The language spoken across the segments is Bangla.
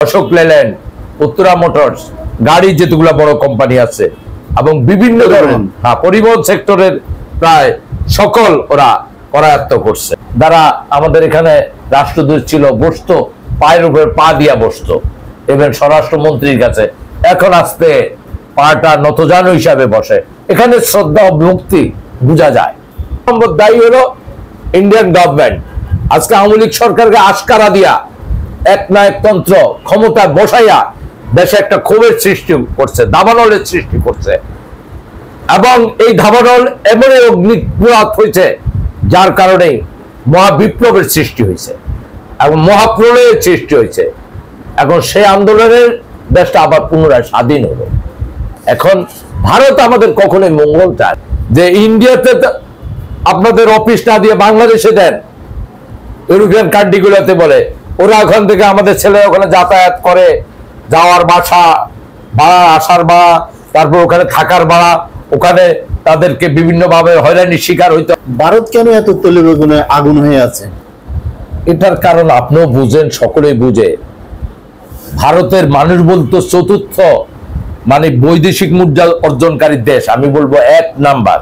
অশোক লেল্যান্ড, উত্তরা মোটরস, গাড়ি যেগুলো বড় কোম্পানি আছে এবং বিভিন্ন ধরনের পরিবহন সেক্টরের প্রায় সকল ওরা করায়ত্ত করছে। যারা আমাদের এখানে রাষ্ট্রদূত ছিল বসতো পায়ের উপরে পা দিয়া বসতো, এবং স্বরাষ্ট্রমন্ত্রীর কাছে এখন আসতে পাটা নতজানু হিসাবে বসে। এখানে শ্রদ্ধা ও ভক্তি বোঝা যায়। নম্বর দায়ী হলো ইন্ডিয়ান গভর্নমেন্ট। আজকে আওয়ামী লীগ সরকারকে আশকারা দিয়া একনায়কতন্ত্র ক্ষমতায় বসাইয়া দেশে একটা ক্ষোভের সৃষ্টি করছে, দাবানলের সৃষ্টি করছে, এবং এই দাবানল এমনই অগ্নিপুরাত হয়েছে যার কারণে মহাবিপ্লবের সৃষ্টি হয়েছে এবং মহাপ্রলয়ের সৃষ্টি হয়েছে। এখন সেই আন্দোলনের দেশটা আবার পুনরায় স্বাধীন হলো। এখন ভারত আমাদের কখনোই মঙ্গল চায় যে ইন্ডিয়াতে আপনাদের অফিস না দিয়ে বাংলাদেশে দেন, ইউরোপিয়ান কান্ট্রিগুলোতে বলে ওরা ওখান থেকে আমাদের ছেলে ওখানে যাতায়াত করে, যাওয়ার বাসা ভাড়া, আসার ভাড়া, তারপর ওখানে থাকার ভাড়া, ওখানে তাদেরকে বিভিন্ন ভাবে হয়রানির শিকার হইতে। ভারত কেন এত তৈল বেগুনে আগুন হয়ে আছে? এটার কারণ আপনিও বুঝেন, সকলেই বুঝে। ভারতের মানুষ বলতো চতুর্থ বৈদেশিক মুদ্রা অর্জনকারী দেশ, আমি বলবো 1 নাম্বার।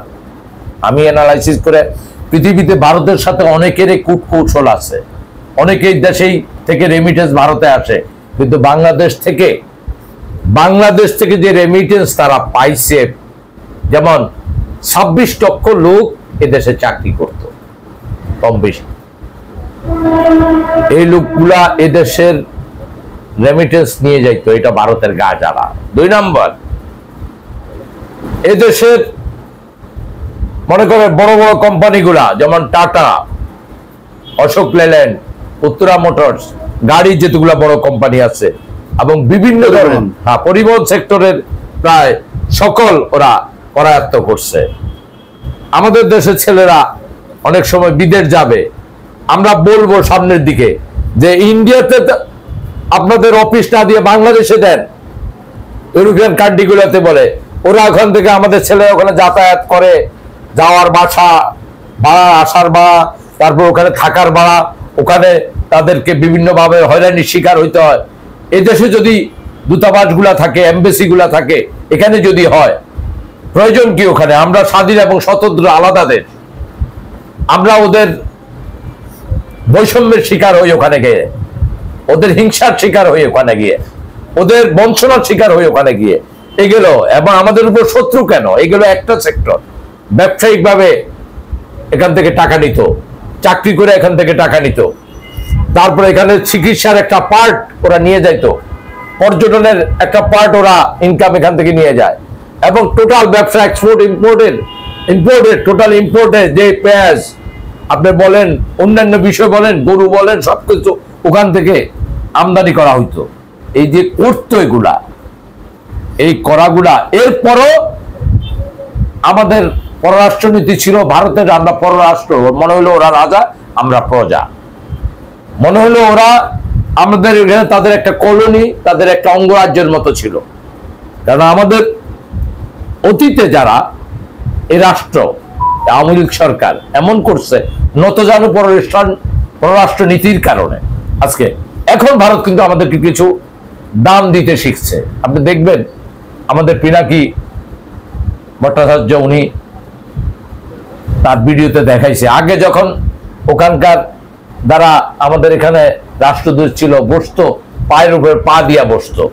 আমি অ্যানালাইসিস করে পৃথিবীতে ভারতের সাথে অনেকেরই কূটকৌশল আছে, অনেকেই দেশেই থেকে রেমিটেন্স ভারতে আসে, কিন্তু বাংলাদেশ থেকে যে রেমিটেন্স তারা পাইছে, যেমন 26 লক্ষ লোক এদেশে চাকরি করত কম বেশি, এই লোকগুলা এদেশের রেমিটেন্স নিয়ে যাইতো, এটা ভারতের গা জ্বালা। 2 নাম্বার, এদেশের মনে করে বড় বড় কোম্পানিগুলা যেমন টাটা, অশোক লেল্যান্ড, উত্তরা মোটরস, গাড়ি যেগুলো বড় কোম্পানি আছে এবং বিভিন্ন ধরনের পরিবহন সেক্টরের প্রায় সকল ওরা করায়ত্ত করছে। আমাদের দেশের ছেলেরা অনেক সময় বিদেশ যাবে, আমরা বলবো সামনের দিকে যে ইন্ডিয়াতে আপনাদের অফিস না দিয়ে বাংলাদেশে দেন, ইউরোপিয়ান কান্ট্রিগুলোতে বলে ওরা ওখান থেকে আমাদের ছেলে ওখানে যাতায়াত করে, যাওয়ার বাসা ভাড়া, আসার ভাড়া, তারপর ওখানে থাকার ভাড়া, ওখানে তাদেরকে বিভিন্ন ভাবে হয়রানির শিকার হইতে হয়। এই দেশে যদি দূতাবাসগুলা থাকে, এমবেসি গুলা থাকে, এখানে যদি হয়, প্রয়োজন কি ওখানে? আমরা স্বাধীন এবং স্বতন্ত্র আলাদা দেশ, আমরা ওদের বৈষম্যের শিকার হই ওখানে গিয়ে, ওদের হিংসার শিকার হই ওখানে গিয়ে, ওদের বঞ্চনার শিকার হই ওখানে গিয়ে। এগুলো এবং আমাদের উপর শত্রু কেন? এগুলো একটা সেক্টর, ব্যবসায়িক ভাবে এখান থেকে টাকা নিত, চাকরি করে এখান থেকে টাকা নিত, তারপরে এখানে চিকিৎসার একটা পার্ট ওরা নিয়ে যাইতো, পর্যটনের একটা পার্ট ওরা ইনকাম এখান থেকে নিয়ে যায়, এবং টোটাল ব্যবসা এক্সপোর্ট ইম্পোর্টের টোটাল ইম্পোর্টের যে পেঁয়াজ আপনি বলেন, অন্যান্য বিষয় বলেন, গরু বলেন, সবকিছু ওখান থেকে আমদানি করা হইতো। এই যে করতো এগুলা, এই করাগুলা, এরপরও আমাদের পররাষ্ট্রনীতি ছিল ভারতের, আমরা পররাষ্ট্র, মনে হলো ওরা রাজা আমরা প্রজা, মনে হলো ওরা আমাদের এখানে তাদের একটা কলোনি, তাদের একটা অঙ্গরাজ্যের মতো ছিল। কারণ আমাদের অতীতে যারা এই রাষ্ট্র আওয়ামী লীগ সরকার এমন করছে নতজানু পররাষ্ট্র নীতির কারণে আজকে এখন ভারত কিন্তু আমাদেরকে কিছু দাম দিতে শিখছে। আপনি দেখবেন আমাদের পিনাকি ভট্টাচার্য, উনি তার ভিডিওতে দেখাইছে, আগে যখন ওখানকার যারা আমাদের এখানে রাষ্ট্রদূত ছিল বসতো পায়ের উপরে পা দিয়া বসতো,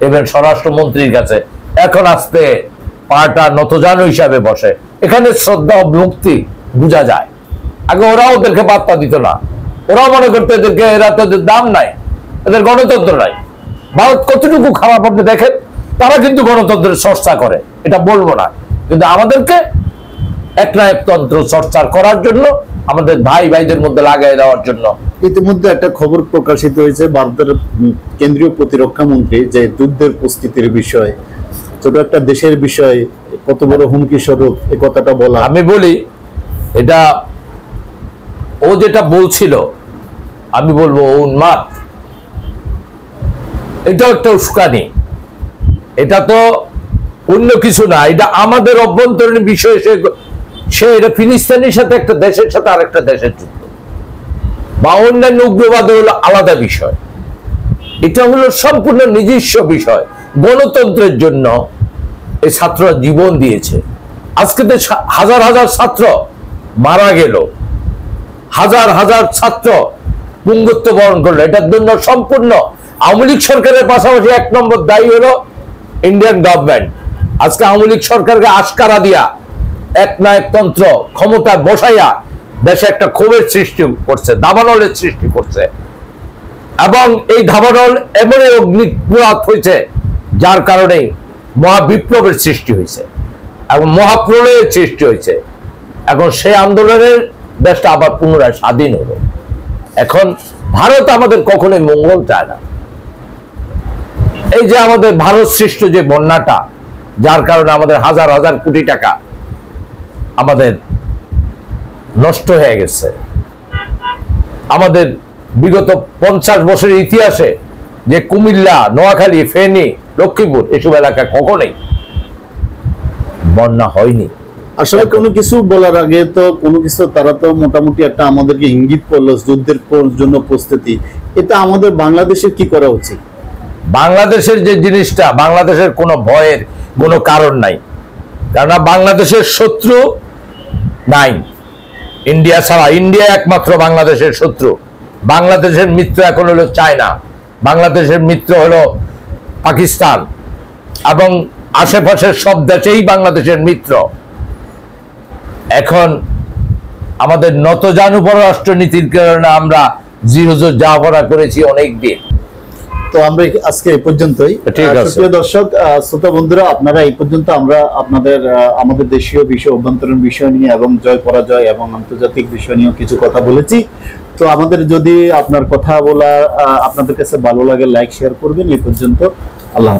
এবং স্বরাষ্ট্রমন্ত্রীর কাছে এখন আসতে পাটা নতজানু হিসাবে বসে। এখানে শ্রদ্ধা ও ভক্তি বোঝা যায়। আগে ওরাও ওদেরকে বার্তা দিত না, ওরাও মনে করতো এদেরকে, এরা তো দাম নাই, এদের গণতন্ত্র নাই। ভারত কতটুকু খারাপ আপনি দেখেন, তারা কিন্তু গণতন্ত্রের চর্চা করে, এটা বলবো না, কিন্তু আমাদেরকে একনায়কতন্ত্র চর্চা করার জন্য, আমাদের ভাইদের মধ্যে লাগাই দেওয়ার জন্য। ইতিমধ্যে একটা খবর প্রকাশিত হয়েছে ভারতের কেন্দ্রীয় প্রতিরক্ষা মন্ত্রী, যে যুদ্ধের প্রস্তুতির বিষয়, ছোট একটা দেশের বিষয় কত বড় হুমকি স্বরূপ, এই কথাটা বলা। আমি বলি, এটা ও যেটা বলছিল, আমি বলবো ও উন্মাদ, এটা একটা উস্কানি, এটা তো অন্য কিছু না, এটা আমাদের অভ্যন্তরীণ বিষয়। সে এটা ফিলিস্তিনের সাথে একটা দেশের সাথে আরেকটা দেশের যুদ্ধ, বা অন্যান্য উগ্রবাদ হলো আলাদা বিষয়। এটা হলো সম্পূর্ণ নিজস্ব বিষয়। গণতন্ত্রের জন্য এই ছাত্ররা জীবন দিয়েছে। আজকে তো হাজার হাজার ছাত্র মারা গেল, হাজার হাজার ছাত্র পুঙ্গত্ব বরণ করলো। এটার জন্য সম্পূর্ণ আওয়ামী লীগ সরকারের পাশাপাশি 1 নম্বর দায়ী হলো ইন্ডিয়ান গভর্নমেন্ট। আজকে আওয়ামী লীগ সরকারকে আশকারা দিয়া একনায়কতন্ত্র ক্ষমতা বসাইয়া দেশে একটা ক্ষোভের সৃষ্টি করছে, দাবানলের সৃষ্টি করছে। এবং এই দাবানল এমনই অগ্নিপুরাত হয়েছে যার কারণে মহাবিপ্লবের সৃষ্টি হয়েছে এবং মহাপ্রলয়ের সৃষ্টি হয়েছে। এখন সেই আন্দোলনের দেশটা আবার পুনরায় স্বাধীন হলো। এখন ভারত আমাদের কখনোই মঙ্গল চায় না। এই যে আমাদের ভারত সৃষ্ট যে বন্যাটা, যার কারণে আমাদের হাজার হাজার কোটি টাকা আমাদের নষ্ট হয়ে গেছে। আমাদের বিগত 50 বছরের ইতিহাসে যে কুমিল্লা, নোয়াখালী, ফেনী, লক্ষ্মীপুর এসব এলাকায় কখনোই বন্যা হয়নি। আসলে কোনো কিছু বলার আগে তো কোনো কিছু তারা তো মোটামুটি একটা আমাদেরকে ইঙ্গিত করলো যুদ্ধের জন্য প্রস্তুতি। এটা আমাদের বাংলাদেশের কি করা উচিত? বাংলাদেশের যে জিনিসটা, বাংলাদেশের কোনো ভয়ের কোনো কারণ নাই, কারণ বাংলাদেশের শত্রু নাই ইন্ডিয়া ছাড়া। ইন্ডিয়া একমাত্র বাংলাদেশের শত্রু। বাংলাদেশের মিত্র এখন হলো চায়না, বাংলাদেশের মিত্র হলো পাকিস্তান এবং আশেপাশের সব দেশেই বাংলাদেশের মিত্র। এখন আমাদের নতজানু পররাষ্ট্র নীতির কারণে আমরা জিরোজো যাওয়া করেছি অনেক দিন। তো আমরা আজকে এই পর্যন্তই। ঠিক আছে। প্রিয় দর্শক, শ্রোতা বন্ধুরা, আপনারা এই পর্যন্ত আমরা আপনাদের আমাদের দেশীয় বিষয়, অভ্যন্তরীণ বিষয় নিয়ে এবং জয় পরাজয় এবং আন্তর্জাতিক বিষয় নিয়ে কিছু কথা বলেছি। তো আমাদের যদি আপনার কথা বলা আপনাদের কাছে ভালো লাগে, লাইক শেয়ার করবেন। এই পর্যন্ত, আল্লাহ।